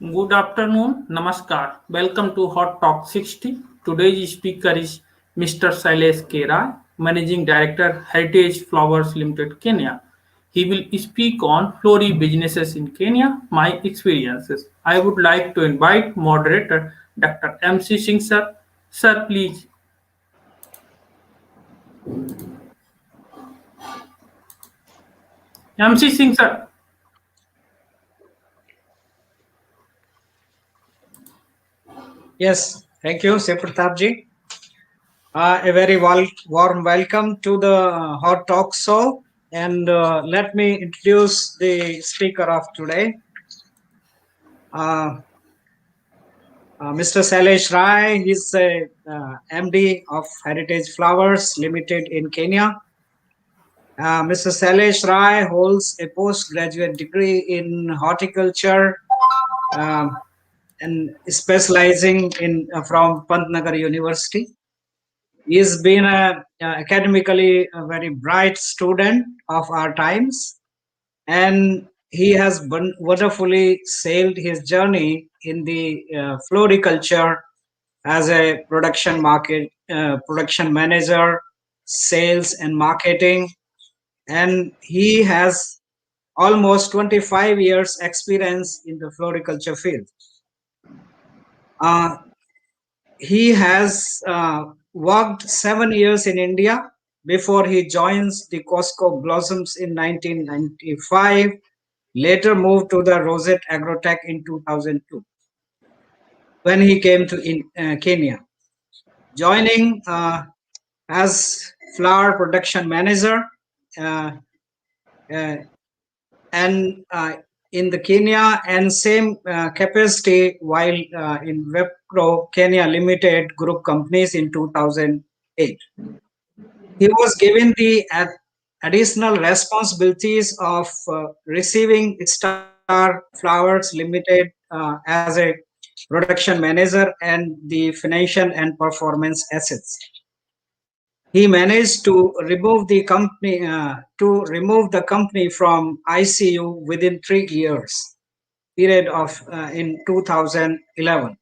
Good afternoon, Namaskar. Welcome to Hortalk-60. Today's speaker is Mr. Shailesh K. Rai, Managing Director, Heritage Flowers Limited, Kenya. He will speak on Floribusinesses in Kenya, my experiences. I would like to invite moderator Dr. MC Singh sir. Sir, please. MC Singh sir. Yes, thank you, Shiv Pratap ji. A very warm welcome to the Hot Talk Show. And let me introduce the speaker of today, uh, Mr. Shailesh Rai. He's a MD of Heritage Flowers Limited in Kenya. Mr. Shailesh Rai holds a postgraduate degree in horticulture um, and specializing in from Pantnagar University. He's been academically a very bright student of our times, and he has wonderfully sailed his journey in the floriculture as a production manager, sales and marketing, and he has almost 25 years experience in the floriculture field. Uh, he has worked 7 years in India before he joins the Costco Blossoms in 1995, later moved to the Rosette Agrotech in 2002 when he came to Kenya, joining as flower production manager uh, uh, and in the Kenya, and same capacity while in Webpro Kenya Limited Group companies in 2008. He was given the additional responsibilities of receiving Star Flowers Limited as a production manager and the financial and performance assets. He managed to remove the company from ICU within 3 years period of in 2011.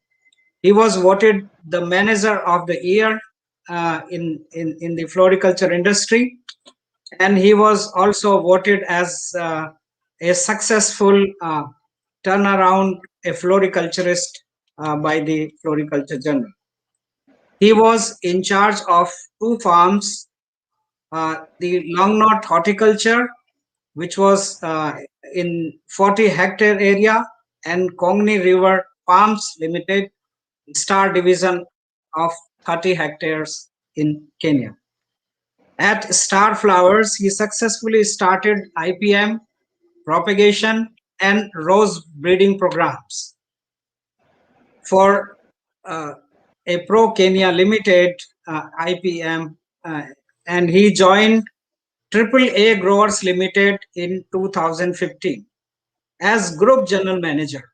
He was voted the manager of the year in the floriculture industry, and he was also voted as a successful turnaround a floriculturist by the Floriculture Journal. He was in charge of two farms, the Long Knot Horticulture, which was in 40-hectare area, and Kongni River Farms Limited, Star Division of 30 hectares in Kenya. At Star Flowers, he successfully started IPM, propagation, and rose breeding programs for a Pro Kenya Limited IPM, uh, and he joined Triple A Growers Limited in 2015 as Group General Manager.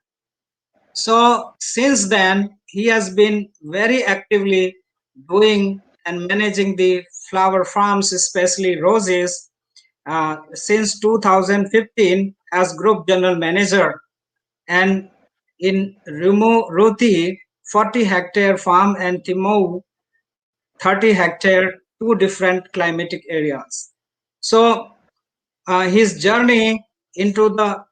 So since then, he has been very actively doing and managing the flower farms, especially roses, since 2015 as Group General Manager, and in Ruti, 40-hectare farm, and Timou, 30-hectare, two different climatic areas. So his journey into the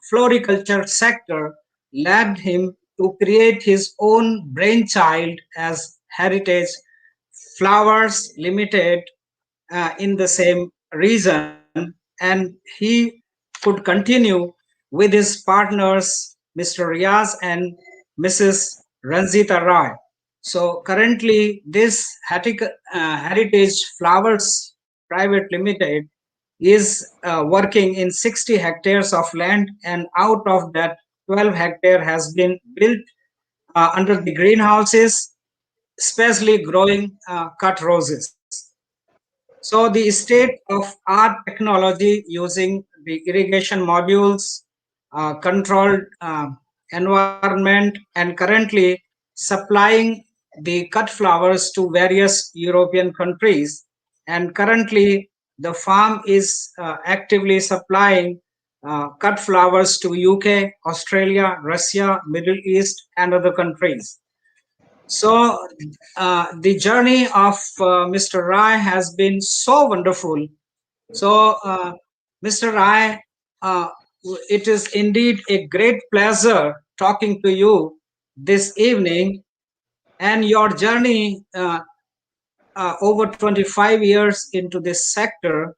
floriculture sector led him to create his own brainchild as Heritage Flowers Limited in the same region, and he could continue with his partners, Mr. Riaz and Mrs. Ranjita Rai. So currently, this Heritage Flowers Private Limited is working in 60 hectares of land, and out of that, 12 hectare has been built under the greenhouses, especially growing cut roses. So the state of art technology using the irrigation modules, controlled environment, and currently supplying the cut flowers to various European countries. And currently, the farm is actively supplying cut flowers to UK, Australia, Russia, Middle East, and other countries. So the journey of Mr. Rai has been so wonderful. So, Mr. Rai, uh, it is indeed a great pleasure talking to you this evening, and your journey over 25 years into this sector,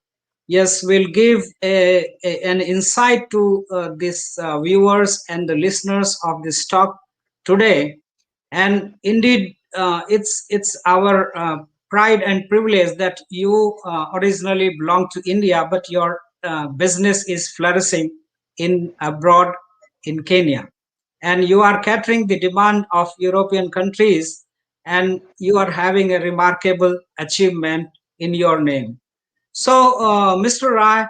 yes, will give an insight to these viewers and the listeners of this talk today. And indeed, it's our pride and privilege that you originally belong to India, but your business is flourishing in abroad in Kenya, and you are catering the demand of European countries, and you are having a remarkable achievement in your name. So, Mr. Rai,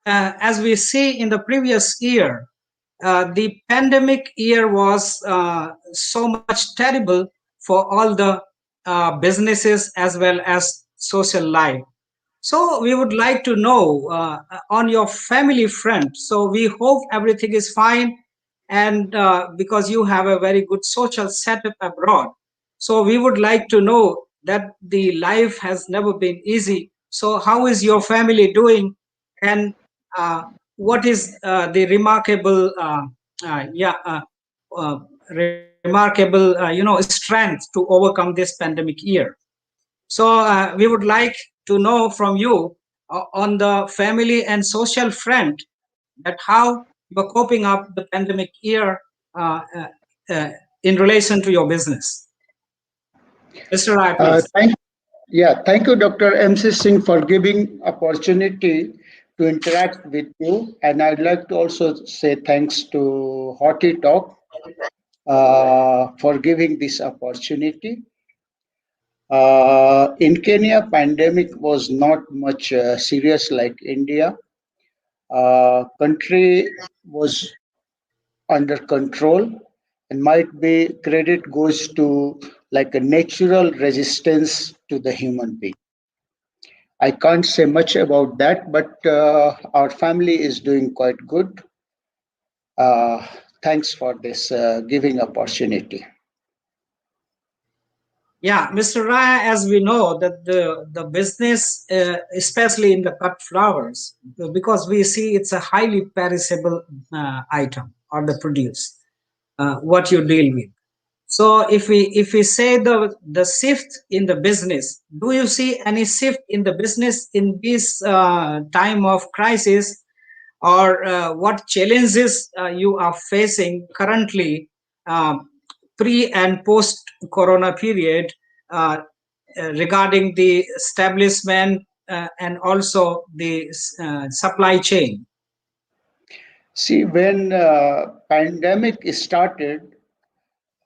as we see in the previous year, the pandemic year was so much terrible for all the businesses as well as social life. So we would like to know on your family front. So we hope everything is fine, and because you have a very good social setup abroad. So we would like to know that the life has never been easy. So how is your family doing, and uh, what is the remarkable, uh, remarkable, strength to overcome this pandemic year? So we would like to know from you on the family and social front that how you're coping up the pandemic year uh, uh, uh, in relation to your business. Mr. Rai, Uh, please. thank, thank you, Dr. MC Singh, for giving opportunity to interact with you. And I'd like to also say thanks to Hortitalk for giving this opportunity. In Kenya, pandemic was not much serious like India. Country was under control, and might be credit goes to like a natural resistance to the human being. I can't say much about that, but our family is doing quite good. Uh, Thanks for this giving opportunity. Yeah, Mr. Rai, as we know that the business, especially in the cut flowers, because we see it's a highly perishable item or the produce, what you deal with. So if we say the shift in the business, do you see any shift in the business in this time of crisis, or what challenges you are facing currently, uh, pre and post Corona period, uh, regarding the establishment and also the supply chain? See, when pandemic started,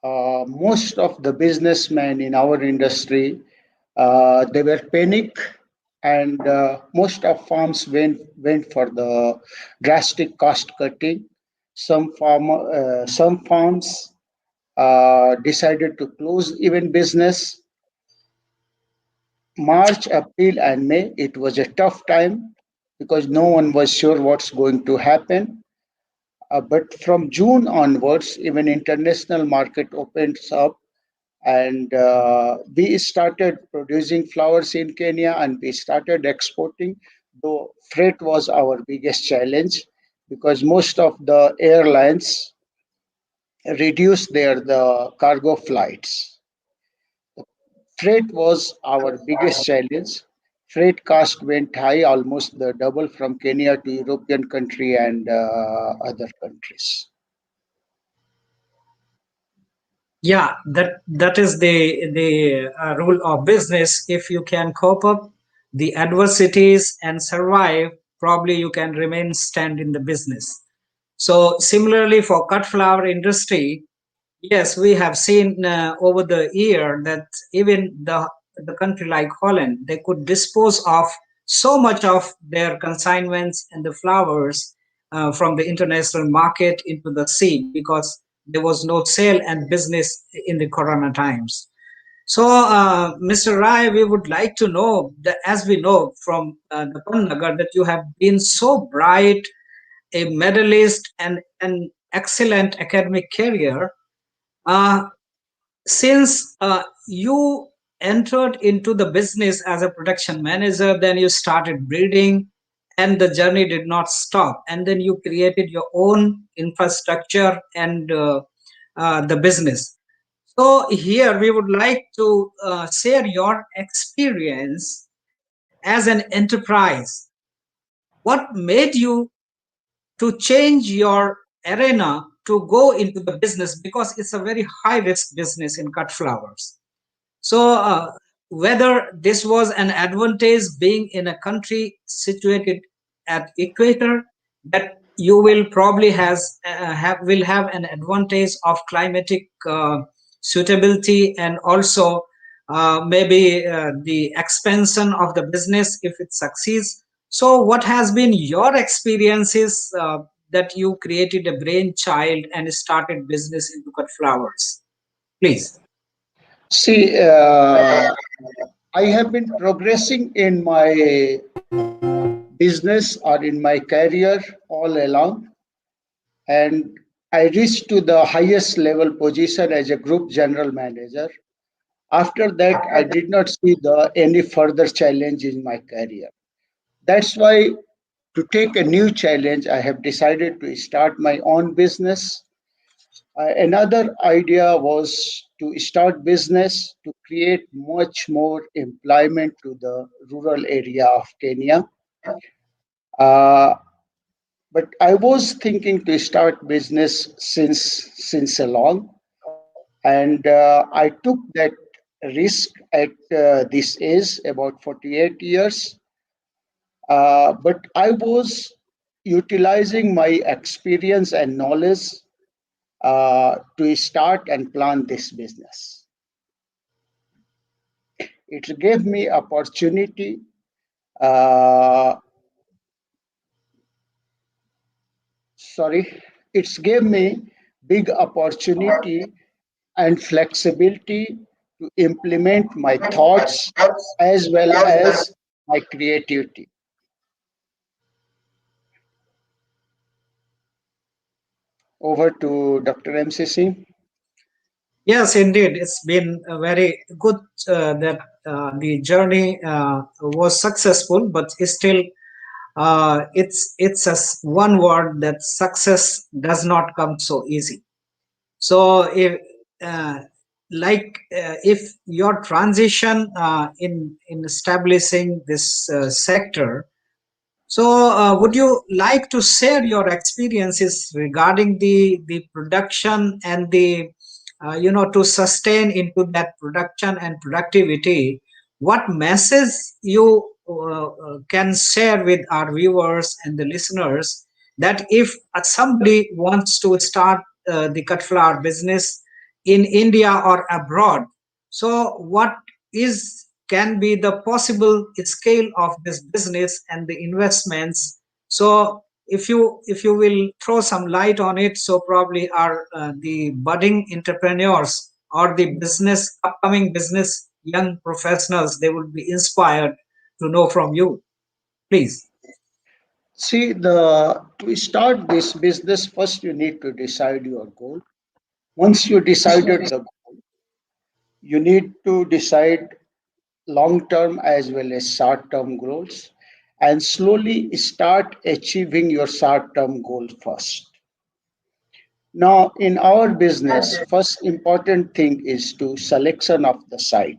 most of the businessmen in our industry they were panic, and most of farms went for the drastic cost cutting. Some farms decided to close even business. March, April, and May, it was a tough time because no one was sure what's going to happen. But from June onwards, even international market opens up, and we started producing flowers in Kenya, and we started exporting. Though freight was our biggest challenge because most of the airlines reduced the cargo flights. Freight was our biggest challenge. Freight cost went high, almost the double from Kenya to European country and other countries. Yeah, that is the rule of business. If you can cope up the adversities and survive, probably you can remain stand in the business. So similarly for cut flower industry, yes, we have seen over the year that even the country like Holland, they could dispose of so much of their consignments and the flowers from the international market into the sea because there was no sale and business in the Corona times. So, Mr. Rai, we would like to know that, as we know from the Nagar, that you have been so bright a medalist and an excellent academic career. Uh, since you entered into the business as a production manager, then you started breeding, and the journey did not stop. And then you created your own infrastructure and the business. So here we would like to share your experience as an enterprise. What made you to change your arena to go into the business, because it's a very high risk business in cut flowers. So whether this was an advantage being in a country situated at equator, that you will probably have an advantage of climatic suitability, and also maybe the expansion of the business if it succeeds. So what has been your experiences that you created a brainchild and started business into cut flowers, please? See, I have been progressing in my business or in my career all along, and I reached to the highest level position as a group general manager. After that, I did not see any further challenge in my career. That's why, to take a new challenge, I have decided to start my own business. Another idea was to start business to create much more employment to the rural area of Kenya. Uh, but I was thinking to start business since a long, and I took that risk at this age, about 48 years. But I was utilizing my experience and knowledge to start and plan this business. It gave me opportunity. Uh, sorry, it's gave me big opportunity and flexibility to implement my thoughts as well as my creativity. Over to Dr. MC Singh. Yes, indeed. It's been a very good that the journey was successful, but still, it's one word that success does not come so easy. So, uh, if your transition in establishing this sector, so, would you like to share your experiences regarding the production and the to sustain into that production and productivity? What message you can share with our viewers and the listeners, that if somebody wants to start the cut flower business in India or abroad, so what is can be the possible scale of this business and the investments? So if you will throw some light on it, so probably our the budding entrepreneurs or the business upcoming business young professionals, they would be inspired to know from you, please. See, the to start this business, first you need to decide your goal. Once you decided the goal, you need to decide long-term as well as short-term goals, and slowly start achieving your short-term goal first. Now, in our business, first important thing is to selection of the site.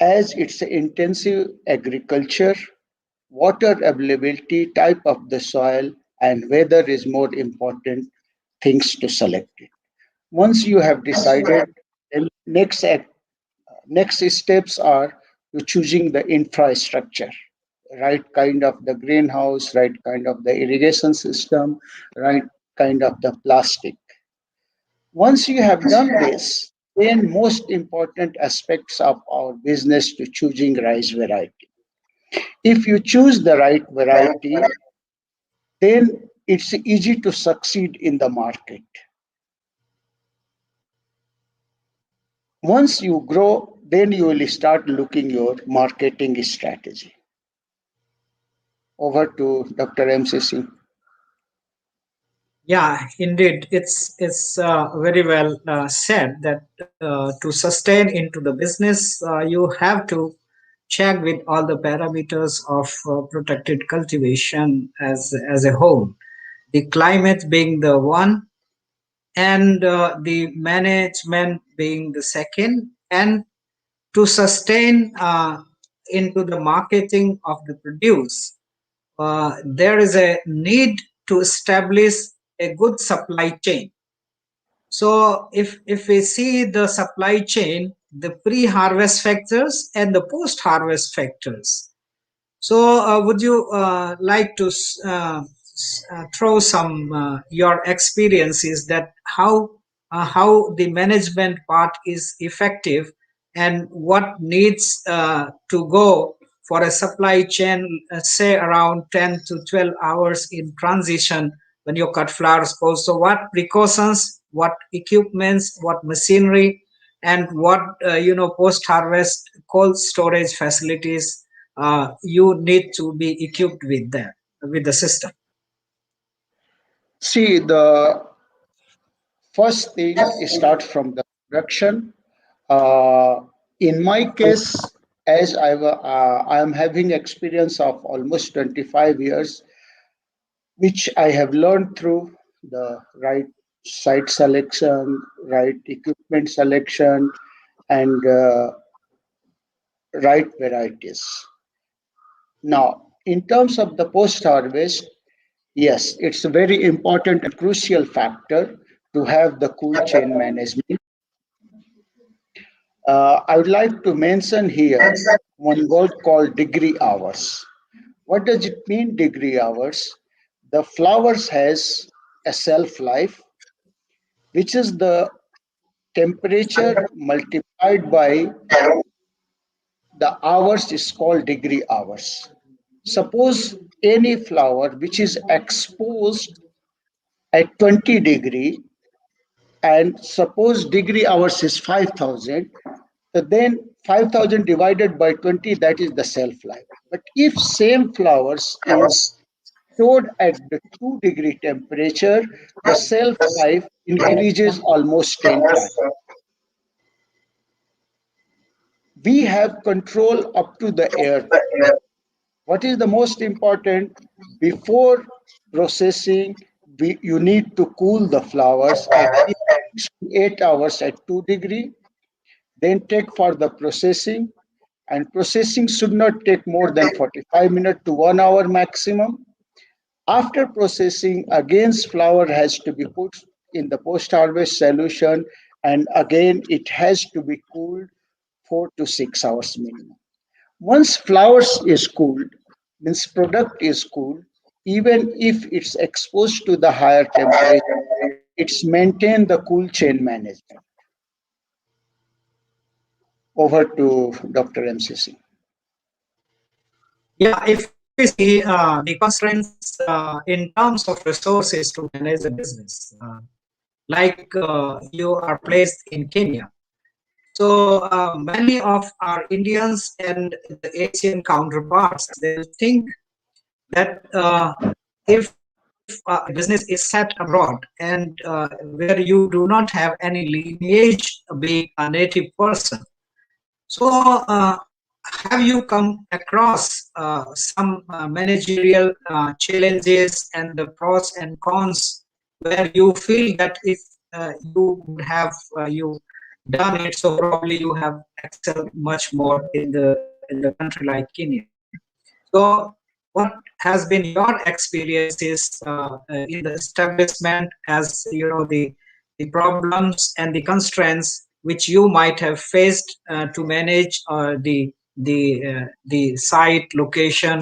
As it's intensive agriculture, water availability, type of the soil, and weather is more important things to select it. Once you have decided, then next steps are to choosing the infrastructure, right kind of the greenhouse, right kind of the irrigation system, right kind of the plastic. Once you have done this, then most important aspects of our business to choosing rice variety. If you choose the right variety, then it's easy to succeed in the market. Once you grow, then you will start looking your marketing strategy. Over to Dr. MCC. Yeah, indeed, it's very well said that to sustain into the business, you have to check with all the parameters of protected cultivation as a whole. The climate being the one, and the management being the second, and to sustain into the marketing of the produce, there is a need to establish a good supply chain. So if we see the supply chain, the pre-harvest factors and the post-harvest factors. So would you like to throw some your experiences that how the management part is effective, and what needs to go for a supply chain, say around 10 to 12 hours in transition when you cut flowers goes. So what precautions, what equipments, what machinery, and what post harvest cold storage facilities you need to be equipped with them, with the system. See, the first thing is start from the production. Uh, in my case, as I am having experience of almost 25 years, which I have learned through the right site selection, right equipment selection, and right varieties. Now, in terms of the post harvest, yes, it's a very important and crucial factor to have the cool chain management. I would like to mention here one word called degree hours. What does it mean, degree hours? The flowers has a shelf life, which is the temperature multiplied by the hours is called degree hours. Suppose any flower which is exposed at 20 degree, and suppose degree hours is 5000, so then 5000 divided by 20, that is the shelf life. But if same flowers is stored at the 2-degree temperature, the shelf life increases almost 10 times. We have control up to the air. What is the most important? Before processing, you need to cool the flowers at least 6 to 8 hours at 2 degree, then take for the processing. And processing should not take more than 45 minutes to 1 hour maximum. After processing, again flour has to be put in the post-harvest solution, and again it has to be cooled 4 to 6 hours minimum. Once flowers is cooled, means product is cooled, even if it's exposed to the higher temperature, it's maintain the cool chain management. Over to Dr. MCC. Yeah, if we see the constraints in terms of resources to manage a business, like you are placed in Kenya. So many of our Indians and the Asian counterparts, they will think that if a business is set abroad, and where you do not have any lineage being a native person, so have you come across some managerial challenges and the pros and cons, where you feel that if you would have you done it, so probably you have excelled much more in the country like Kenya. So what has been your experiences in the establishment, as you know, the problems and the constraints which you might have faced to manage the site location,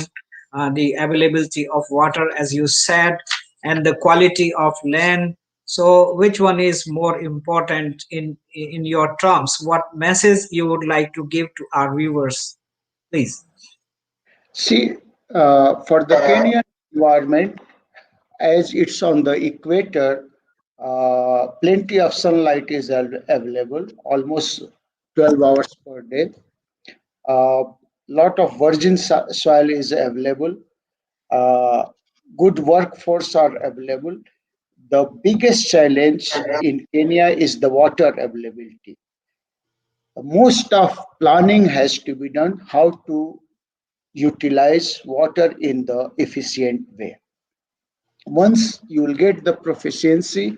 the availability of water, as you said, and the quality of land. So which one is more important in your terms? What message you would like to give to our viewers, please? See, for the Kenyan environment, as it's on the equator, plenty of sunlight is available, almost 12 hours per day. Lot of virgin soil is available. Uh, Good workforce are available. the biggest challenge in Kenya is the water availability. Most of planning has to be done how to utilize water in the efficient way. Once you will get the proficiency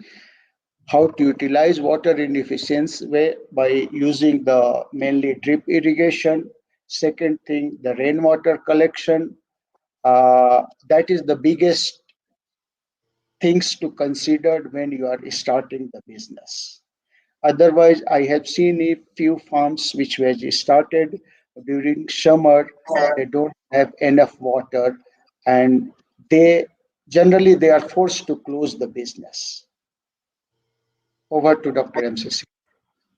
how to utilize water in efficient way by using the mainly drip irrigation. Second thing, the rainwater collection. That is the biggest things to consider when you are starting the business. Otherwise, I have seen a few farms which were started during summer. They don't have enough water, and they generally they are forced to close the business. Over to Dr. MCC.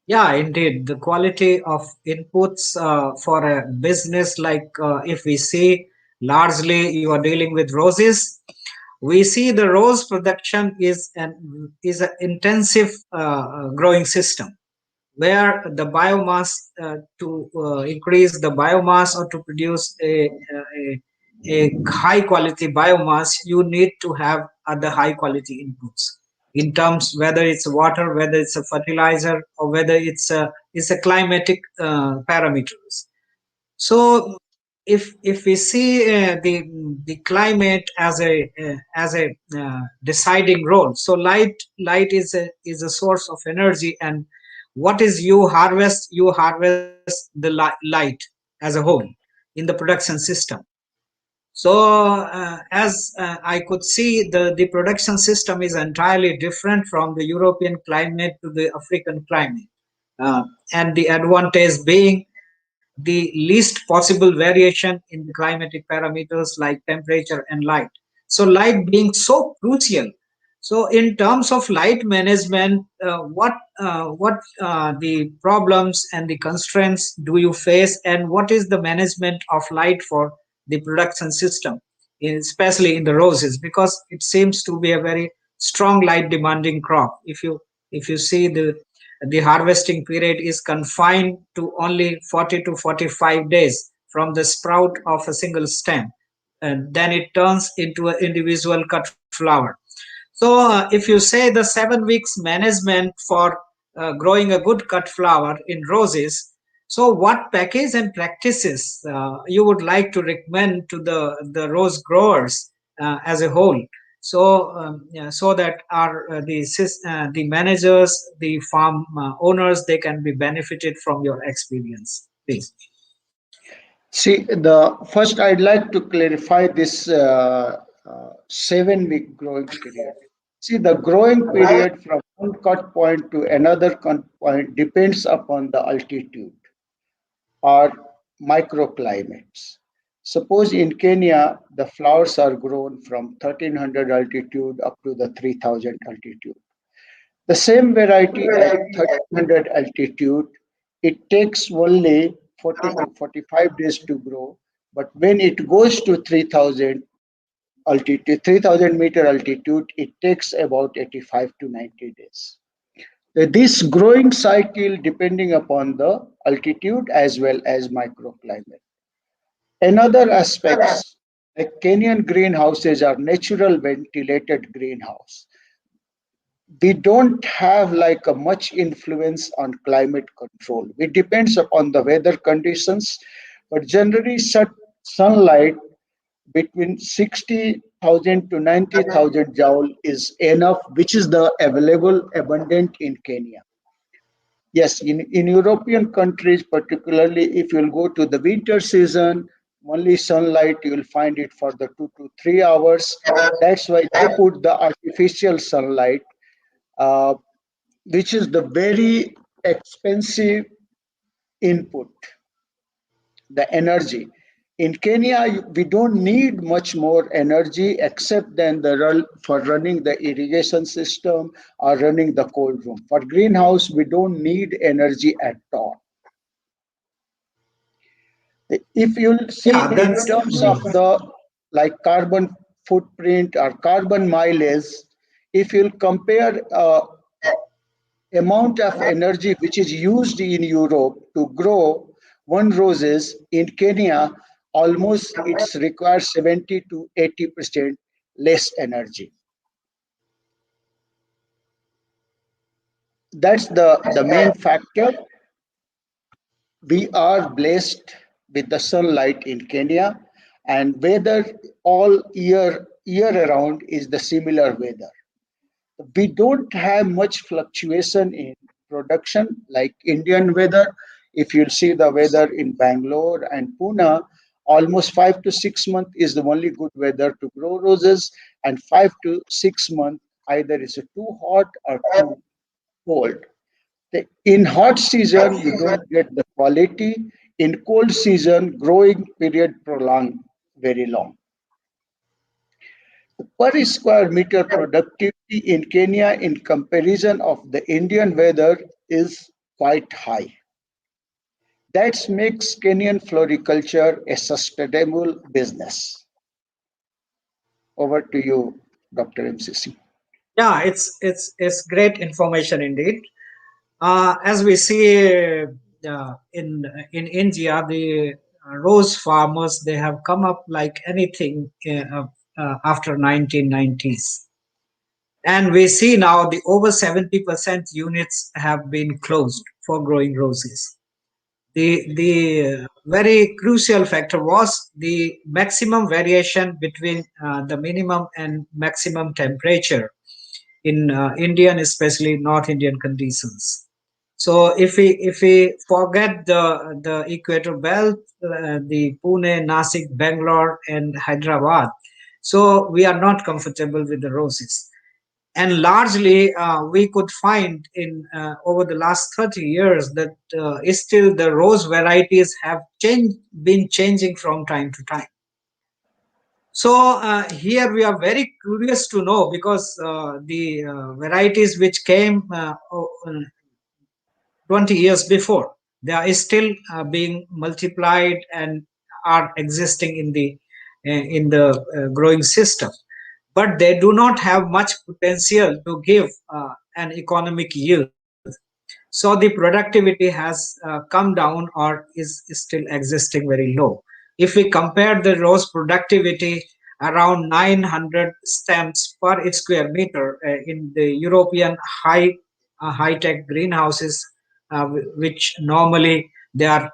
Yeah, indeed. The quality of inputs for a business, like if we see largely you are dealing with roses, we see the rose production is an intensive growing system where the biomass to increase the biomass or to produce a high quality biomass, you need to have other high quality inputs in terms whether it's water, whether it's a fertilizer, or whether it's a climatic parameters. So if we see the climate as a deciding role, so light is a source of energy, and what is you harvest the light as a whole in the production system. So I could see the production system is entirely different from the European climate to the African climate, uh, and the advantage being the least possible variation in the climatic parameters like temperature and light. So light being so crucial. So in terms of light management, what the problems and the constraints do you face, and what is the management of light for the production system, especially in the roses, because it seems to be a very strong light demanding crop. If you see the harvesting period is confined to only 40 to 45 days from the sprout of a single stem, and then it turns into an individual cut flower. So if you say the 7 weeks management for growing a good cut flower in roses, so what package and practices you would like to recommend to the rose growers as a whole, so yeah, so that the managers, the farm owners, they can be benefited from your experience, please. See, the first I'd like to clarify this 7 week growing period. See, the growing period from one cut point to another cut point depends upon the altitude or microclimates. Suppose in Kenya, the flowers are grown from 1300 altitude up to the 3000 altitude. The same variety at 1300 altitude, it takes only 40 to 45 days to grow, but when it goes to 3000 altitude, 3000-meter altitude, it takes about 85 to 90 days. This growing cycle depending upon the altitude as well as microclimate. Another aspects, like Kenyan greenhouses are natural ventilated greenhouse. We don't have like a much influence on climate control. It depends upon the weather conditions, but generally sunlight between 60,000 to 90,000 joule is enough, which is the available abundant in Kenya. Yes, in European countries, particularly if you'll go to the winter season, only sunlight you will find it for the 2 to 3 hours. That's why they put the artificial sunlight, uh, which is the very expensive input, the energy. In Kenya, we don't need much more energy except then for running the irrigation system or running the cold room. For greenhouse, we don't need energy at all. If you'll see Yeah, in that's terms of the like carbon footprint or carbon mileage, if you'll compare amount of energy which is used in Europe to grow one roses in Kenya, almost it's requires 70 to 80% less energy. That's the main factor. We are blessed with the sunlight in Kenya, and weather all year around is the similar weather. We don't have much fluctuation in production like Indian weather. If you see the weather in Bangalore and Pune, almost 5 to 6 months is the only good weather to grow roses, and 5 to 6 months either is too hot or too cold. In hot season, you don't get the quality. In cold season, growing period prolong very long. Per square meter productivity in Kenya in comparison of the Indian weather is quite high. That makes Kenyan floriculture a sustainable business. Over to you, Dr. MCC. Yeah, it's great information indeed. As we see in India, the rose farmers, they have come up like anything after 1990s, and we see now the over 70% units have been closed for growing roses. The very crucial factor was the maximum variation between the minimum and maximum temperature in Indian, especially North Indian conditions. So if we forget the equator belt, the Pune, Nasik, Bangalore, and Hyderabad, so we are not comfortable with the roses. And largely, we could find in over the last 30 years that still the rose varieties have been changing from time to time. So here we are very curious to know, because the varieties which came 20 years before, they are still being multiplied and are existing in the growing system, but they do not have much potential to give an economic yield. So the productivity has come down or is still existing very low. If we compare the rose productivity around 900 stems per square meter in the European high-tech greenhouses, which normally they are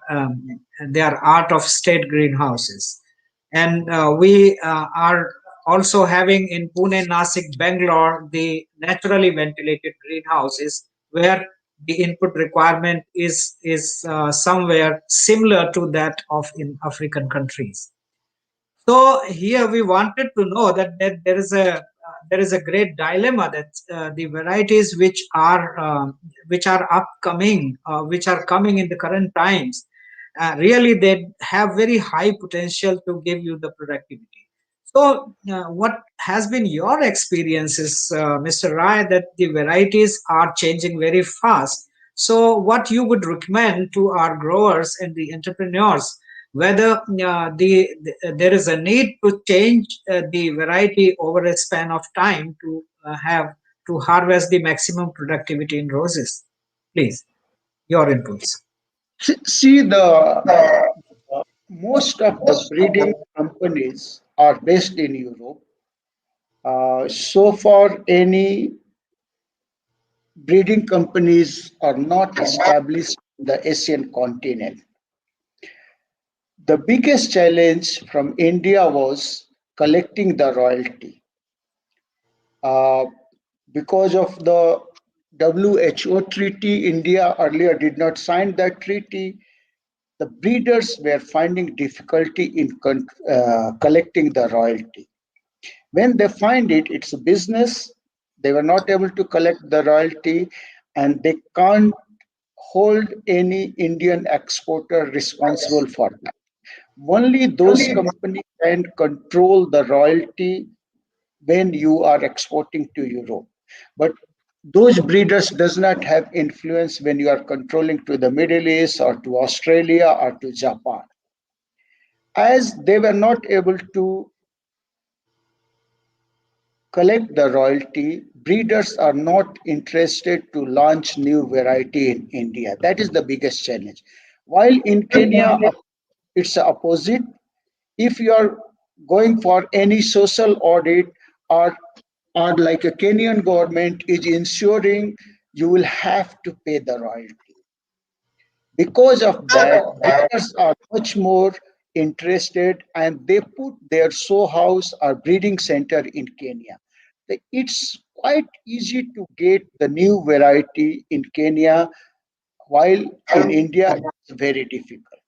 art of state greenhouses, and we are also having in Pune, Nasik, Bangalore, the naturally ventilated greenhouses, where the input requirement is somewhere similar to that of in African countries. So here we wanted to know that there is a great dilemma that the varieties which are upcoming, which are coming in the current times, really they have very high potential to give you the productivity. So what has been your experiences, Mr. Rai, that the varieties are changing very fast? So what you would recommend to our growers and the entrepreneurs, whether there is a need to change the variety over a span of time to harvest the maximum productivity in roses? Please, your inputs. See, the most of the breeding companies are based in Europe. So far, any breeding companies are not established in the Asian continent. The biggest challenge from India was collecting the royalty. Uh, because of the WHO treaty, India earlier did not sign that treaty. The breeders were finding difficulty in collecting the royalty. When they find it, it's a business. They were not able to collect the royalty, and they can't hold any Indian exporter responsible for that. Only those companies can control the royalty when you are exporting to Europe. But those breeders does not have influence when you are controlling to the Middle East or to Australia or to Japan. As they were not able to collect the royalty, breeders are not interested to launch new variety in India. That is the biggest challenge. While in Kenya, it's the opposite. If you are going for any social audit, or like a Kenyan government is ensuring you will have to pay the royalty. Because of that, breeders are much more interested and they put their sow house or breeding center in Kenya. It's quite easy to get the new variety in Kenya, while in India it's very difficult.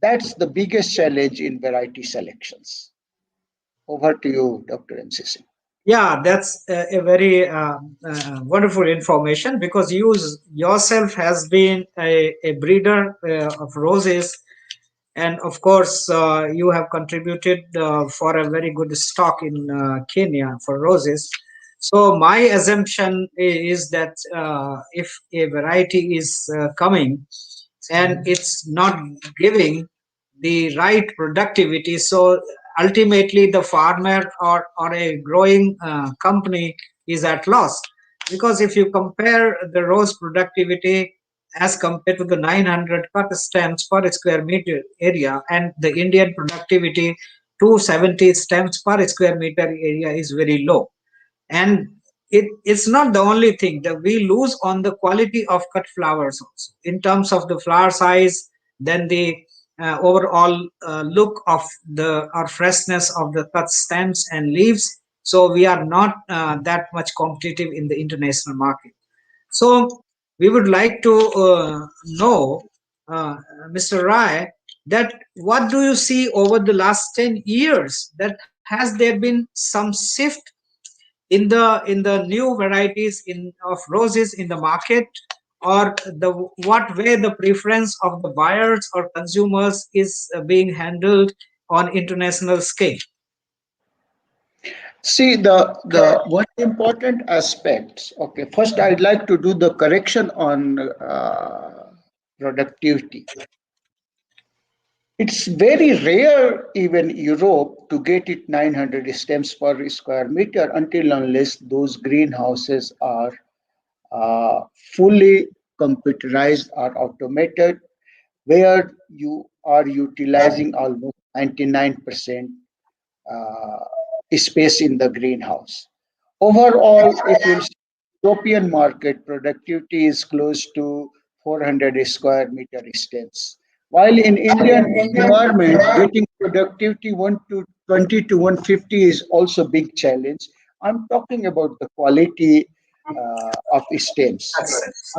That's the biggest challenge in variety selections. Over to you, Dr. MCC. Yeah, that's a very wonderful information, because you yourself has been a breeder of roses, and of course you have contributed for a very good stock in Kenya for roses. So my assumption is that if a variety is coming and it's not giving the right productivity, so ultimately the farmer or a growing company is at loss. Because if you compare the rose productivity as compared to the 900 cut stems per square meter area, and the Indian productivity 270 stems per square meter area is very low. And it's not the only thing that we lose on the quality of cut flowers also in terms of the flower size, then the overall look of the or freshness of the cut stems and leaves. So we are not that much competitive in the international market. So we would like to know, uh, Mr. Rai, that what do you see over the last 10 years, that has there been some shift in the new varieties in of roses in the market, or the what way the preference of the buyers or consumers is being handled on international scale? See the one important aspects. Okay, first I'd like to do the correction on productivity. It's very rare, even Europe, to get it 900 stems per square meter until unless those greenhouses are uh, fully computerized or automated, where you are utilizing almost 99% uh, space in the greenhouse. Overall, if you see European market, productivity is close to 400 square meter stems. While in Indian environment, getting productivity 1 to 20 to 150 is also big challenge. I'm talking about the quality of stems.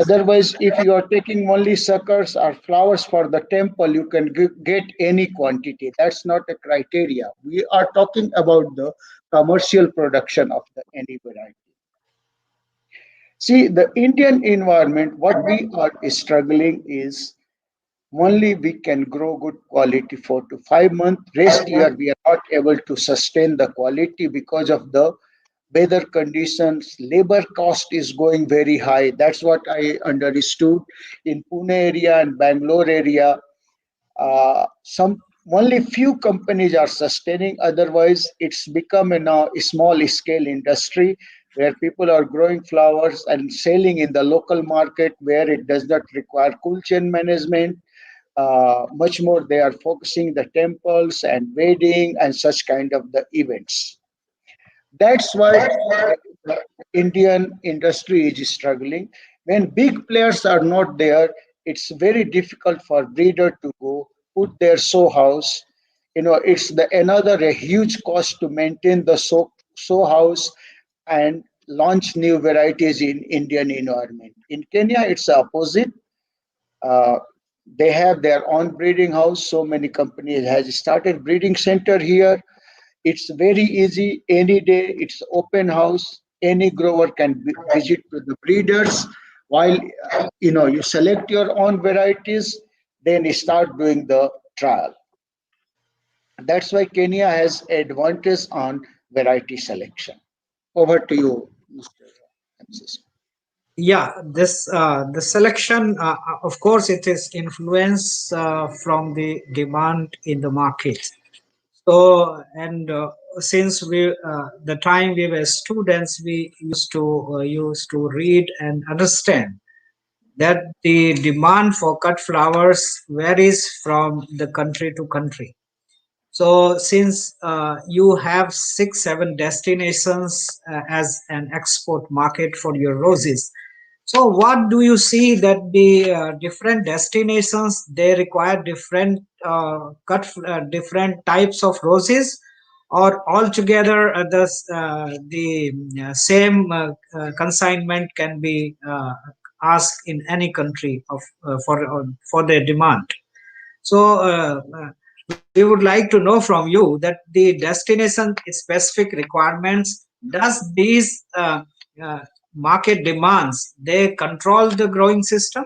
Otherwise, if you are taking only suckers or flowers for the temple, you can get any quantity. That's not a criteria. We are talking about the commercial production of the any variety. See, the Indian environment, what we are struggling is only we can grow good quality 4 to 5 months. Rest year we are not able to sustain the quality because of the weather conditions. Labor cost is going very high. That's what I understood in Pune area and Bangalore area. Some only few companies are sustaining. Otherwise, it's become a small scale industry where people are growing flowers and selling in the local market where it does not require cool chain management. Much more, they are focusing the temples and wedding and such kind of the events. That's why the Indian industry is struggling. When big players are not there, it's very difficult for breeder to go put their sow house. It's the another a huge cost to maintain the sow house and launch new varieties in Indian environment. In Kenya, it's the opposite. Uh, they have their own breeding house. So many companies has started breeding center here. It's very easy. Any day, it's open house. Any grower can visit to the breeders. While you select your own varieties, then you start doing the trial. That's why Kenya has advantage on variety selection. Over to you, Mr. MCC. Yeah, this the selection, of course, it is influenced from the demand in the market. So, and since we the time we were students, we used to read and understand that the demand for cut flowers varies from the country to country. So since you have 6 7 destinations as an export market for your roses, So, what do you see that the different destinations they require different different types of roses, or altogether the same consignment can be asked in any country of for their demand? So, we would like to know from you that the destination specific requirements, does these market demands they control the growing system?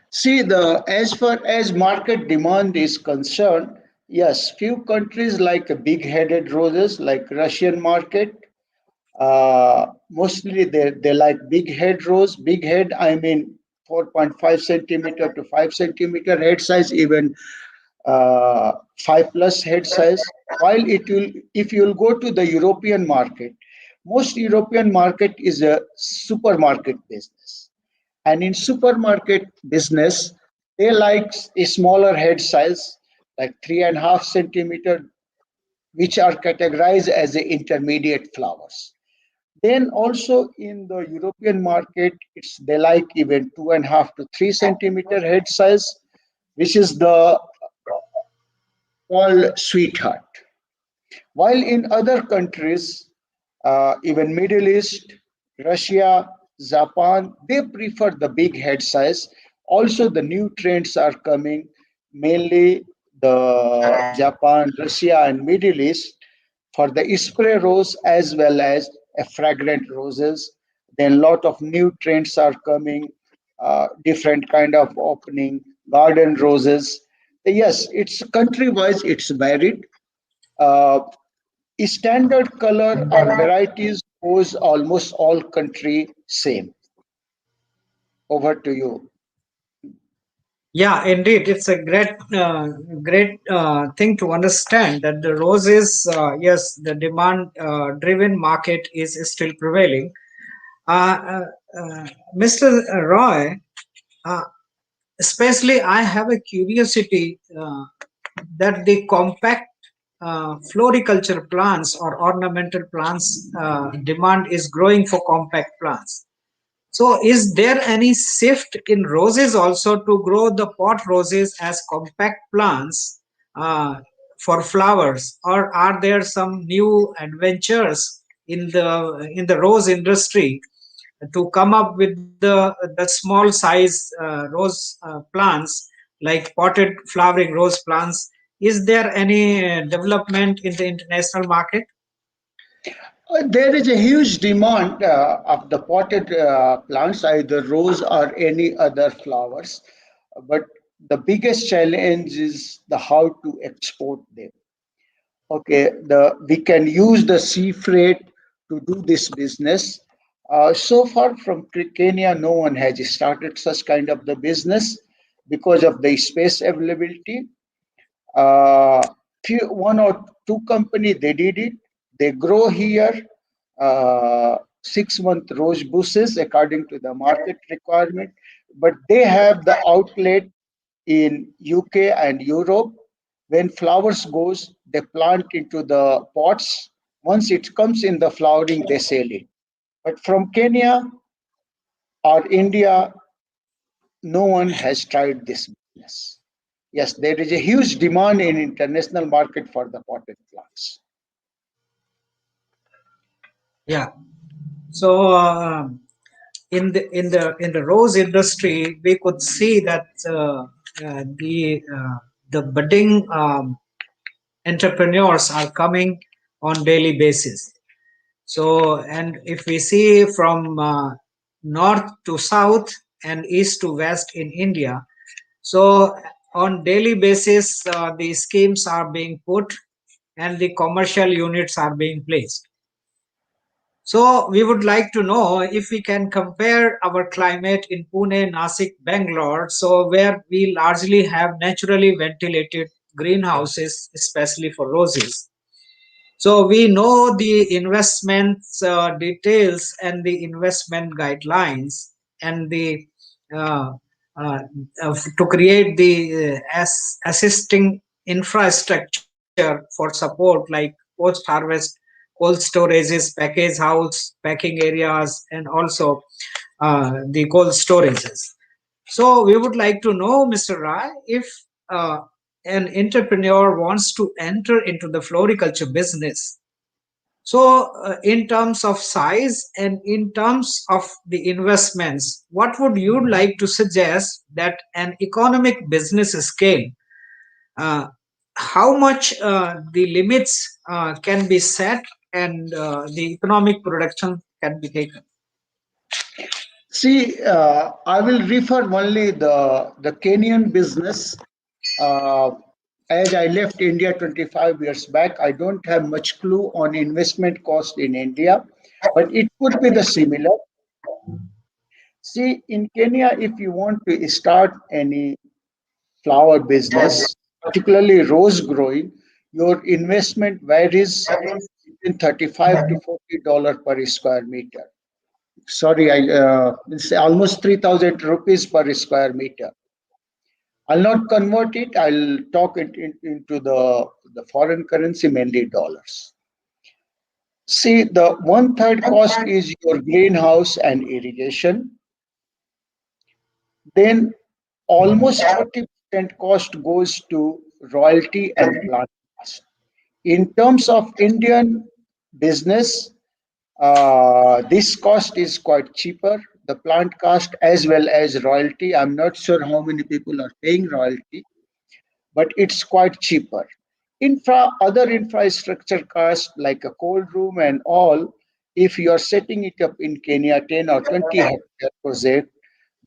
See, the as far as market demand is concerned, yes, few countries like big-headed roses, like Russian market, mostly they like big head rose. Big head, I mean 4.5 centimeter to 5 centimeter head size, even 5 plus head size. While it will, if you will go to the European market, most European market is a supermarket business, and in supermarket business, they like a smaller head size, like 3.5 centimeter, which are categorized as the intermediate flowers. Then also in the European market, it's they like even 2.5 to 3 centimeter head size, which is the called sweetheart. While in other countries, even Middle East, Russia, Japan, they prefer the big head size. Also, the new trends are coming, mainly the Japan, Russia, and Middle East for the spray rose as well as a fragrant roses. Then lot of new trends are coming, different kind of opening, garden roses. Yes, it's country wise, it's varied. Uh, Standard color or varieties goes almost all country same. Over to you. Yeah, indeed, it's a great thing to understand that the roses, yes, the demand driven market is still prevailing. Uh, uh, Mr. Roy, uh, especially I have a curiosity that the compact floriculture plants or ornamental plants demand is growing for compact plants. So, is there any shift in roses also to grow the pot roses as compact plants uh, for flowers, or are there some new adventures in the rose industry to come up with the small size rose plants like potted flowering rose plants? Is there any development in the international market? There is a huge demand of the potted plants, either rose or any other flowers. But the biggest challenge is the how to export them. Okay, the we can use the sea freight to do this business. So far from Kenya, no one has started such kind of the business because of the space availability. One or two company they did it. They grow here 6 month rose bushes according to the market requirement, but they have the outlet in UK and Europe. When flowers goes, they plant into the pots. Once it comes in the flowering, they sell it. But from Kenya or India, no one has tried this business. Yes, there is a huge demand in international market for the potted plants. Yeah. So in the rose industry, we could see that the budding entrepreneurs are coming on daily basis. So, and if we see from north to south and east to west in India, so on daily basis, the schemes are being put and the commercial units are being placed. So we would like to know if we can compare our climate in Pune, Nasik, Bangalore, so where we largely have naturally ventilated greenhouses, especially for roses. So we know the investments details and the investment guidelines and the uh, uh, to create the assisting infrastructure for support like post harvest cold storages, package house, packing areas, and also the cold storages. So we would like to know, Mr. Rai, if uh, an entrepreneur wants to enter into the floriculture business, so in terms of size and in terms of the investments, what would you like to suggest that an economic business scale, uh, how much the limits can be set and the economic production can be taken? See, I will refer only the Kenyan business. Uh, as I left India 25 years back, I don't have much clue on investment cost in India, but it could be the similar. See, in Kenya, if you want to start any flower business, particularly rose growing, your investment varies between 35 to $40 per square meter. Sorry, it's almost 3,000 rupees per square meter. I'll not convert it. I'll talk it into the foreign currency, mainly dollars. See, the one third cost is your greenhouse and irrigation. Then almost 40% cost goes to royalty and plant cost. In terms of Indian business, this cost is quite cheaper. The plant cost as well as royalty. I'm not sure how many people are paying royalty, but it's quite cheaper. Other infrastructure costs like a cold room and all, if you are setting it up in Kenya, 10 or 20 hectare project,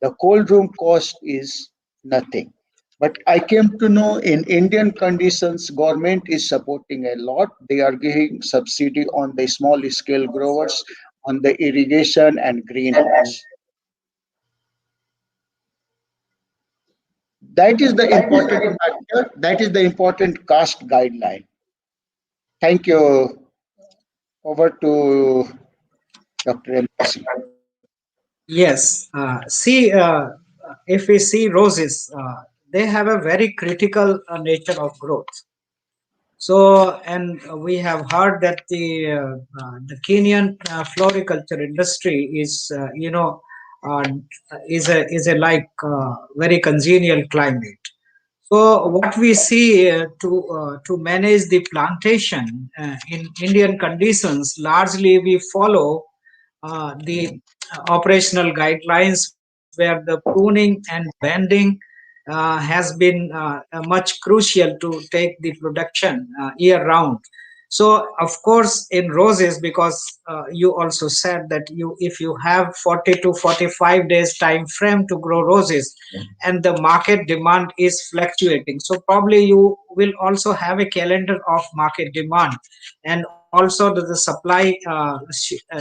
the cold room cost is nothing. But I came to know in Indian conditions, government is supporting a lot. They are giving subsidy on the small scale growers, on the irrigation and greenhouse. That is the important factor. That is the important cost guideline. Thank you. Over to Dr. MC. Yes. See, if we see roses, they have a very critical nature of growth. So, and we have heard that the Kenyan floriculture industry is, uh, is a like very congenial climate. So, what we see to manage the plantation in Indian conditions, largely we follow the operational guidelines where the pruning and bending has been much crucial to take the production year round. So of course in roses, because you also said that you if you have 40 to 45 days time frame to grow roses, and the market demand is fluctuating, so probably you will also have a calendar of market demand, and also the supply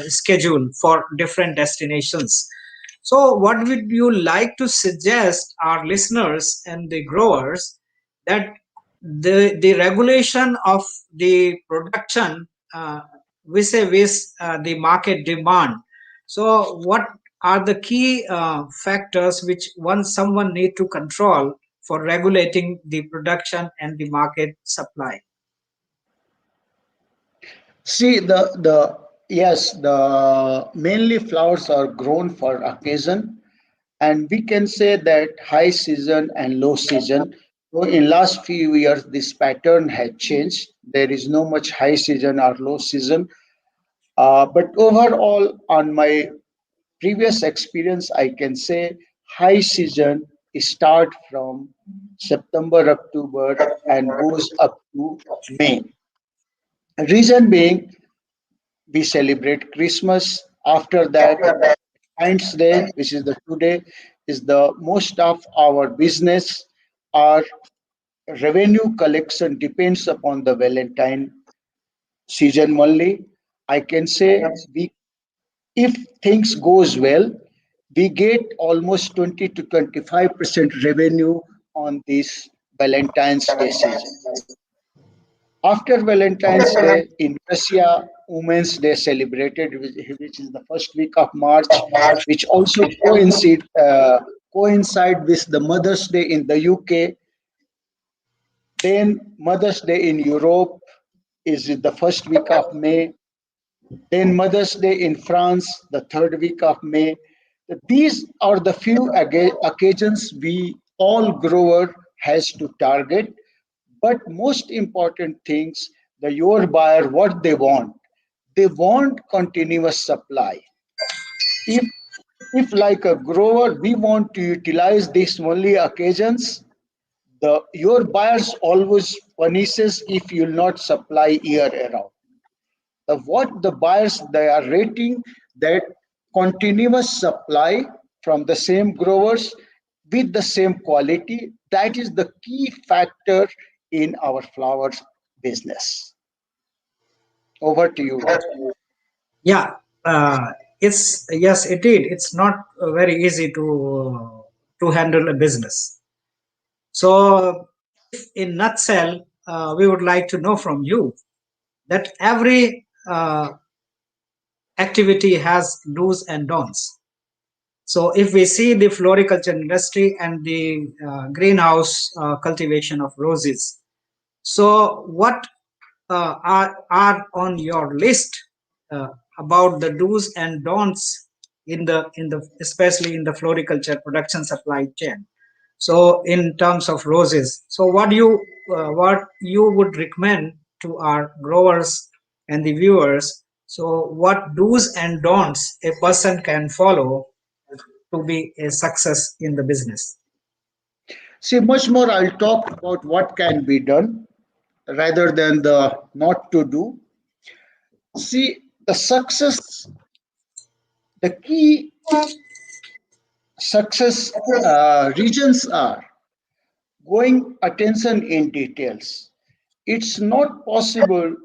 schedule for different destinations. So, what would you like to suggest our listeners and the growers that the regulation of the production vis-a-vis the market demand? So, what are the key factors which someone need to control for regulating the production and the market supply? See the yes, the mainly flowers are grown for occasion, and we can say that high season and low season. So in last few years, this pattern had changed. There is no much high season or low season. But overall, on my previous experience, I can say high season start from September, October, and goes up to May. Reason being, we celebrate Christmas. After that, Valentine's Day, which is the today, is the most of our business. Our revenue collection depends upon the Valentine season only. I can say we, if things goes well, we get almost 20 to 25% revenue on this Valentine's Day season. After Valentine's Day in Russia, Women's Day celebrated, which is the first week of March, which also coincide with the Mother's Day in the UK. Then Mother's Day in Europe is the first week of May. Then Mother's Day in France, the third week of May. These are the few occasions we all grower has to target. But most important things, the your buyer what they want continuous supply. If like a grower we want to utilize these only occasions, the your buyers always punishes if you'll not supply year around. What the buyers they are rating that continuous supply from the same growers with the same quality, that is the key factor in our flowers business. Over to you, Doctor. Yeah, it's yes, it did. It's not very easy to handle a business. So, if in nutshell, we would like to know from you that every activity has do's and don'ts. So, if we see the floriculture industry and the greenhouse cultivation of roses, so what are on your list uh, about the do's and don'ts in the especially in the floriculture production supply chain? So, in terms of roses, so what you would recommend to our growers and the viewers? So, what do's and don'ts a person can follow to be a success in the business? See, much more I'll talk about what can be done rather than the not to do. See, the success, the key success regions are going attention in details. It's not possible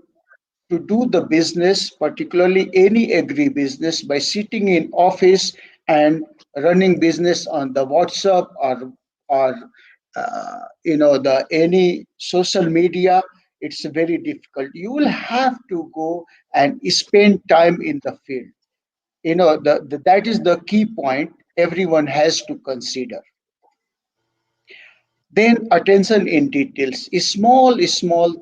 to do the business, particularly any agri business, by sitting in office and running business on the WhatsApp or the any social media. It's very difficult. You will have to go and spend time in the field. That is the key point everyone has to consider. Then attention in details. Small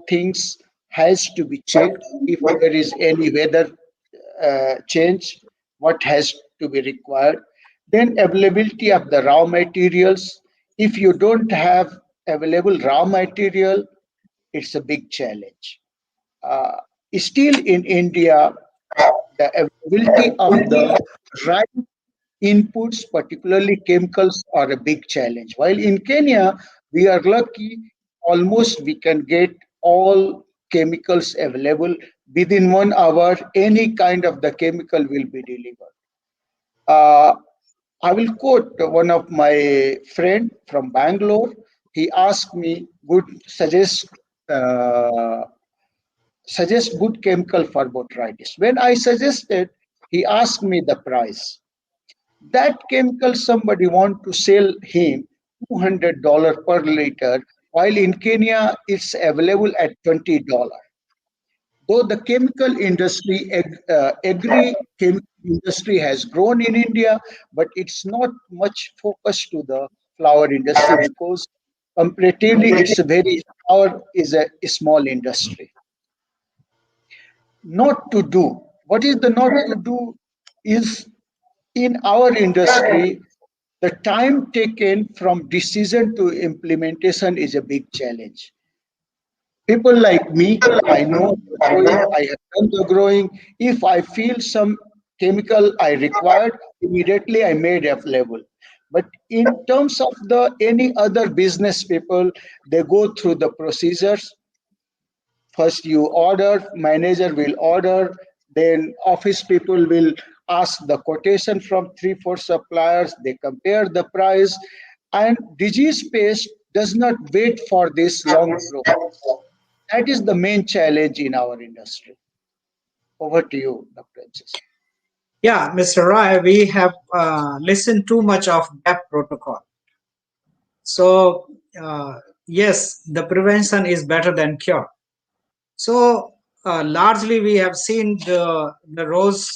things has to be checked. If there is any weather change, what has to be required. Then availability of the raw materials. If you don't have available raw material, it's a big challenge. Uh, Still in India, the availability of the right inputs, particularly chemicals, are a big challenge. While in Kenya, we are lucky, almost we can get all chemicals available within 1 hour. Any kind of the chemical will be delivered. Uh, I will quote one of my friend from Bangalore. He asked me, "Good uh, suggest good chemical for botrytis." When I suggested, he asked me the price. That chemical somebody want to sell him $200 per liter, while in Kenya it's available at $20. Though the chemical industry, agri chemical industry has grown in India, but it's not much focused to the flower industry because comparatively it's a very flower is a small industry. Not to do. What is the not to do is in our industry, the time taken from decision to implementation is a big challenge. People like me, I know the growing, I have done the growing. If I feel some chemical I required, immediately I made available. But in terms of the any other business people, they go through the procedures. First you order, manager will order, then office people will ask the quotation from 3 4 suppliers, they compare the price, and disease pest does not wait for this long process. That is the main challenge in our industry. Over to you, Dr. Francis. Yeah, Mr. Rai, we have listened too much of GAP protocol. So, yes, the prevention is better than cure. So, largely we have seen the rose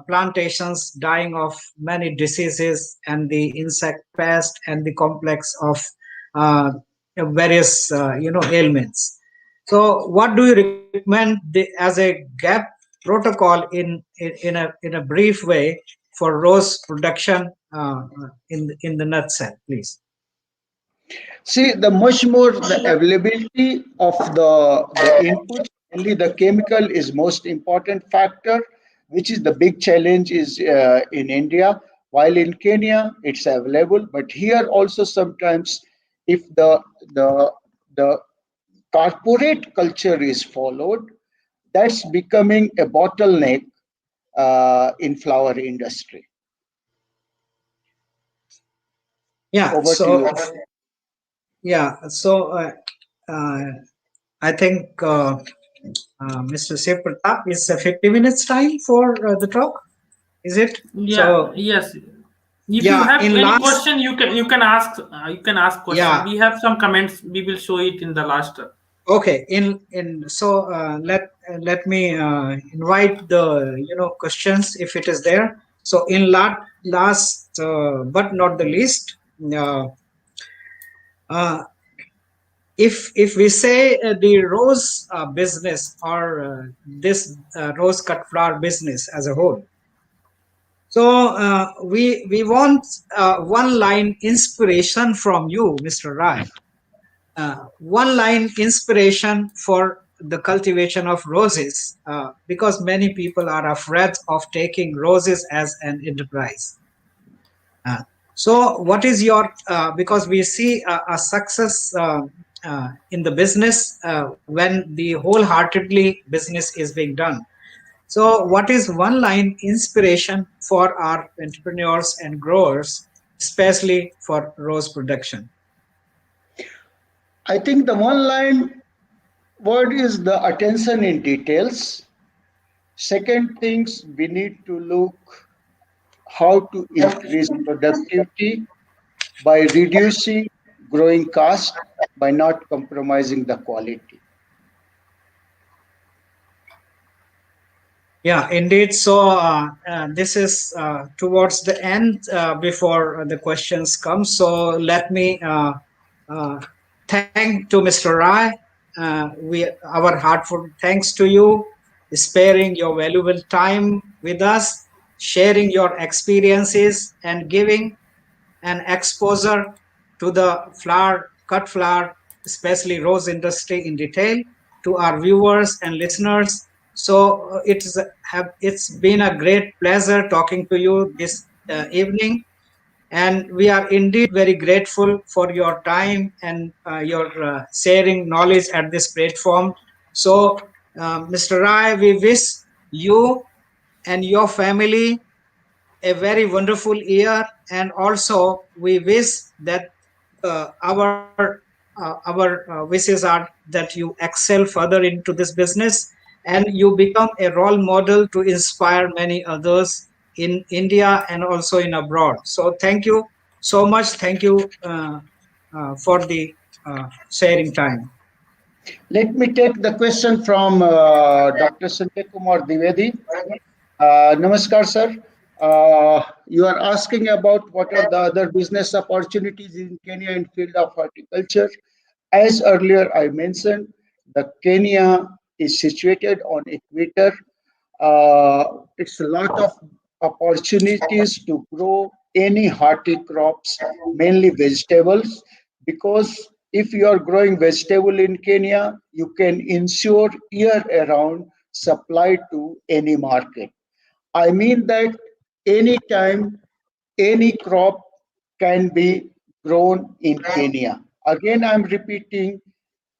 plantations dying of many diseases and the insect pest and the complex of uh, various ailments. So, what do you recommend as a gap protocol in a brief way for rose production in the nutshell, please. See, the much more the availability of the inputs, only the chemical is most important factor, which is the big challenge is in India. While in Kenya it's available, but here also sometimes if the corporate culture is followed, that's becoming a bottleneck in flower industry. Yeah. Over to you. Uh, I think Mr. Shiv Pratap is 50 minutes time for the talk. Is it? Yeah, So yes. If you yeah, have in any last question, you can ask question. yeah We have some comments. We will show it in the last. okay in so let me invite the questions if it is there. So in last but not the least, uh, uh, if we say the rose business or this rose cut flower business as a whole, so we want one line inspiration from you, Mr. Rai. One line inspiration for the cultivation of roses, because many people are afraid of taking roses as an enterprise. Uh, so, what is your, because we see a success in the business when the wholeheartedly business is being done. So, what is one line inspiration for our entrepreneurs and growers, especially for rose production? I think the one line word is the attention in details. Second things, we need to look how to increase productivity by reducing growing cost by not compromising the quality. Yeah, indeed. So this is towards the end before the questions come. So let me uh, thank to Mr. Rai. Our heartfelt thanks to you, sparing your valuable time with us, sharing your experiences, and giving and exposure to the flower, cut flower, especially rose industry in detail to our viewers and listeners. So it's been a great pleasure talking to you this evening, and we are indeed very grateful for your time and your sharing knowledge at this platform. So, Mr. Rai, we wish you and your family a very wonderful year, and also we wish that our wishes are that you excel further into this business and you become a role model to inspire many others in India and also in abroad. So thank you so much. Thank you for the sharing time. Let me take the question from Dr. Sanjay Kumar Dwivedi. Namaskar, sir. You are asking about what are the other business opportunities in Kenya in field of horticulture. As earlier I mentioned, the Kenya is situated on equator. It's a lot of opportunities to grow any hardy crops, mainly vegetables, because if you are growing vegetable in Kenya, you can ensure year-round supply to any market. I mean that anytime any crop can be grown in Kenya. Again, I'm repeating,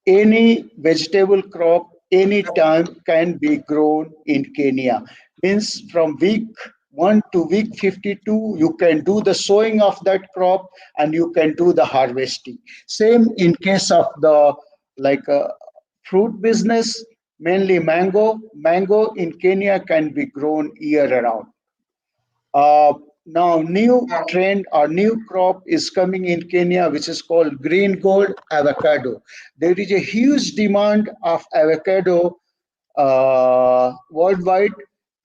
any vegetable crop anytime can be grown in Kenya. Means from week 1 to week 52, you can do the sowing of that crop and you can do the harvesting. Same in case of the like fruit business, mainly mango. Mango in Kenya can be grown year around. Now, new trend or new crop is coming in Kenya, which is called green gold avocado. There is a huge demand of avocado worldwide,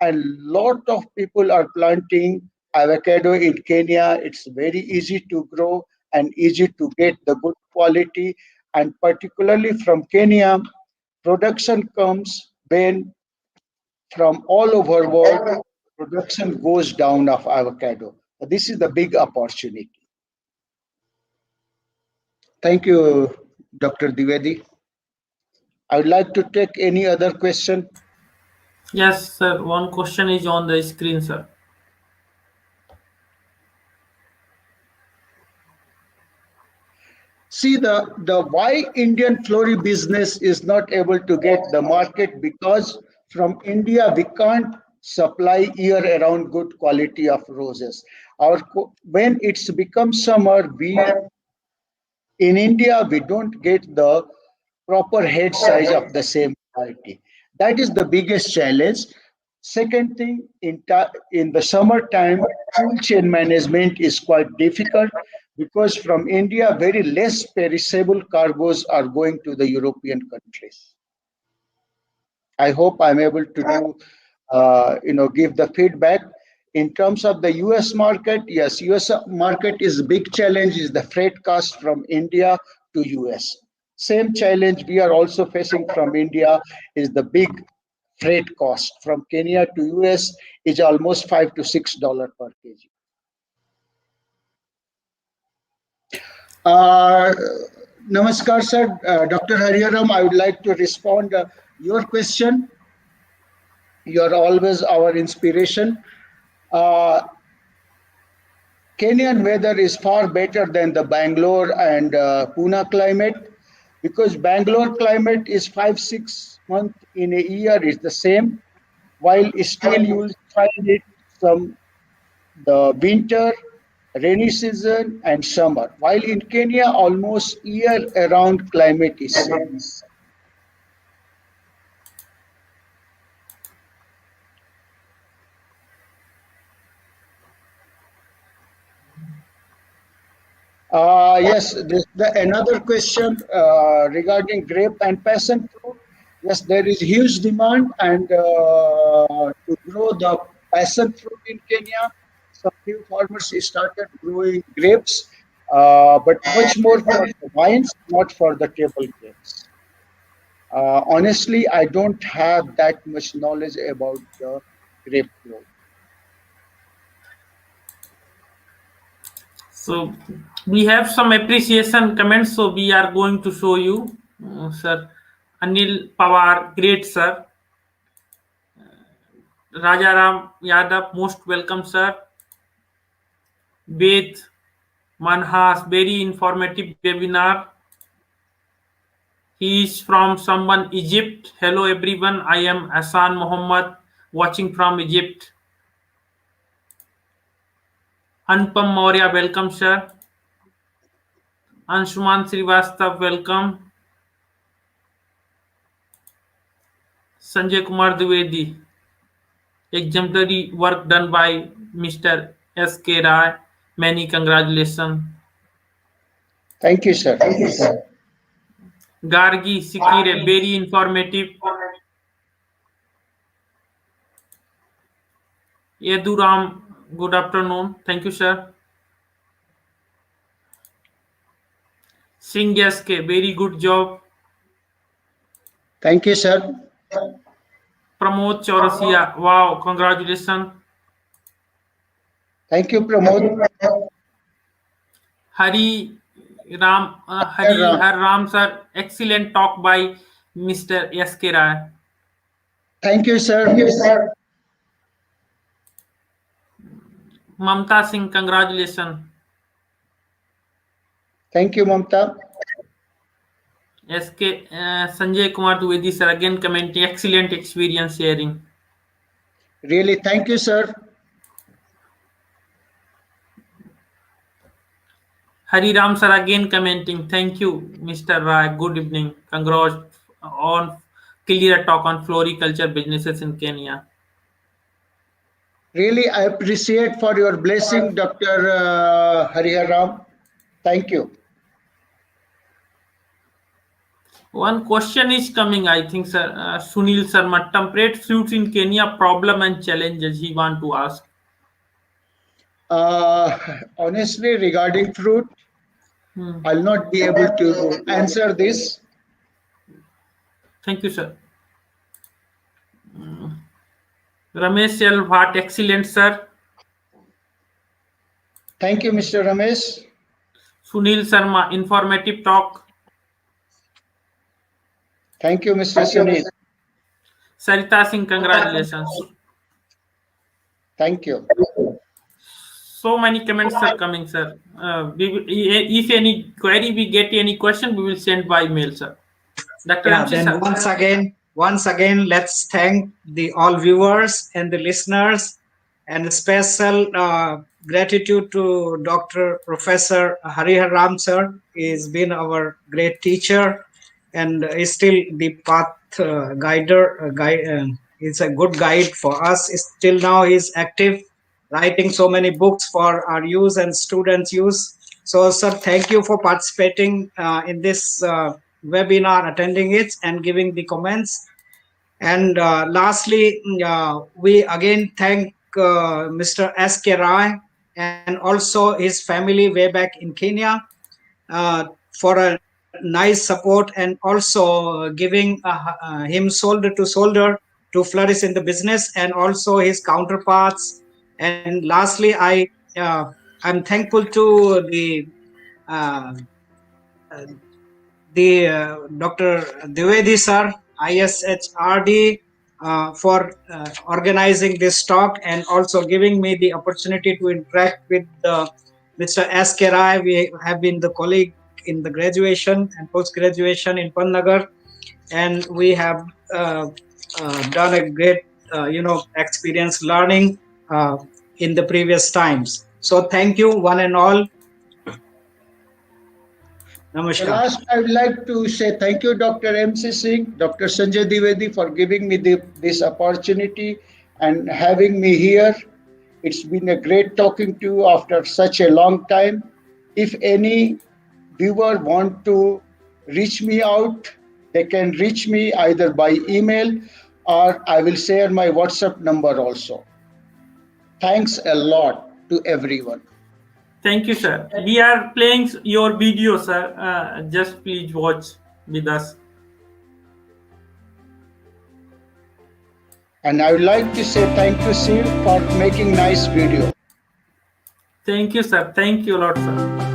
and lot of people are planting avocado in Kenya. It's very easy to grow and easy to get the good quality, and particularly from Kenya, production comes when from all over world, production goes down of avocado. This is the big opportunity. Thank you, Dr. Dwivedi. I would like to take any other question. Yes, sir. One question is on the screen, sir. See the why Indian Floribusiness is not able to get the market, because from India we can't supply year-round good quality of roses. When it's become summer, we in India we don't get the proper head size of the same quality. That is the biggest challenge. Second thing, in the summertime, cool chain management is quite difficult, because from India, very less perishable cargoes are going to the European countries. I hope I'm able to give the feedback. In terms of the US market, yes, US market is big challenge is the freight cost from India to US. Same challenge we are also facing from India is the big freight cost from Kenya to US is almost $5 to $6 per kg. Uh, Namaskar, sir. Dr. Hariharam, I would like to respond your question. You are always our inspiration. Uh, Kenyan weather is far better than the Bangalore and Pune climate, because Bangalore climate is 5 6 months in a year is the same, while still you will find it some the winter, rainy season, and summer. While in Kenya, almost year-around climate is same. Yes, another question regarding grape and passion fruit. Yes, there is huge demand, and to grow the passion fruit in Kenya, some new farmers started growing grapes, but much more for the wines, not for the table grapes. Honestly, I don't have that much knowledge about the grape growth. So we have some appreciation comments. So we are going to show you, sir. Anil Pawar, great sir. Rajaram Yadav, most welcome sir. Ved Manhas, very informative webinar. He is from someone Egypt. Hello everyone, I am Hassan Mohammed, watching from Egypt. Anupam Maurya, welcome sir. Anshuman Srivastav, welcome. Sanjay Kumar Dwivedi, exemplary work done by Mr. S.K. Rai. Many congratulations. Thank you, sir. Gargi Sikire, very informative. Yeduram, good afternoon. Thank you, sir. Singh S.K., very good job. Thank you, sir. Pramod Chaurasia, wow, congratulations. Thank you, Pramod. Hari Hari Har Ram sir, excellent talk by Mr. S.K. Rai. Thank you, sir. Mamta Singh, congratulations. Thank you, Mamta. SK Sanjay Kumar Dwivedi sir, again commenting, excellent experience sharing. Really, thank you, sir. Hari Ram sir, again commenting, thank you, Mr. Rai. Good evening. Congrats on clear talk on floriculture businesses in Kenya. Really, I appreciate for your blessing, Dr. Hariharam. Thank you. One question is coming, I think, sir. Sunil Sharma, temperate fruits in Kenya, problem and challenges he want to ask. Honestly, regarding fruit, I'll not be able to answer this. Thank you, sir. Ramesh Bhat, excellent, sir. Thank you, Mr. Ramesh. Sunil Sharma, informative talk. Thank you, Mr. Sunil. Sarita Singh, congratulations. Thank you. So many comments are coming, sir. If any query we get any question, we will send by mail, sir. Dr. Yeah, MC, then sir. once again, let's thank the all viewers and the listeners, and a special gratitude to Dr. Professor Harihar Ram sir. He's been our great teacher, and is still the path guider. He's a good guide for us. Still now, he's active, writing so many books for our use and students' use. So, sir, thank you for participating in this webinar, attending it, and giving the comments. And lastly, we again thank Mr. S.K. Rai and also his family way back in Kenya for a nice support, and also giving him shoulder to shoulder to flourish in the business, and also his counterparts. And lastly, I'm thankful to uh, the Dr. Dwivedi sir, ISHRD, for organizing this talk and also giving me the opportunity to interact with Mr. S. K. Rai. We have been the colleague in the graduation and post-graduation in Pannagar, and we have done a great, experience learning in the previous times. So thank you, one and all. The Namaskar. last, I would like to say thank you, Dr. MC Singh, Dr. Sanjay Dwivedi, for giving me this opportunity and having me here. It's been a great talking to you after such a long time. If any viewer want to reach me out, they can reach me either by email, or I will share my WhatsApp number also. Thanks a lot to everyone. Thank you, sir. We are playing your video, sir. Just please watch with us. And I would like to say thank you, Shiv, for making nice video. Thank you, sir. Thank you a lot, sir.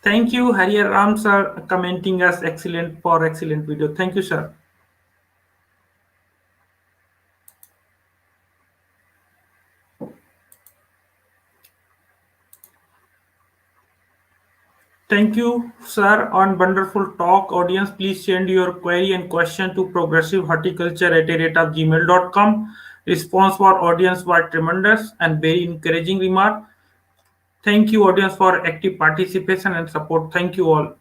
Thank you, Hariar Ram sir, commenting us excellent for excellent video. Thank you, sir. Thank you, sir, on wonderful talk. Audience, please send your query and question to progressivehorticulture@gmail.com. Response for audience was tremendous and very encouraging remark. Thank you, audience, for active participation and support. Thank you all.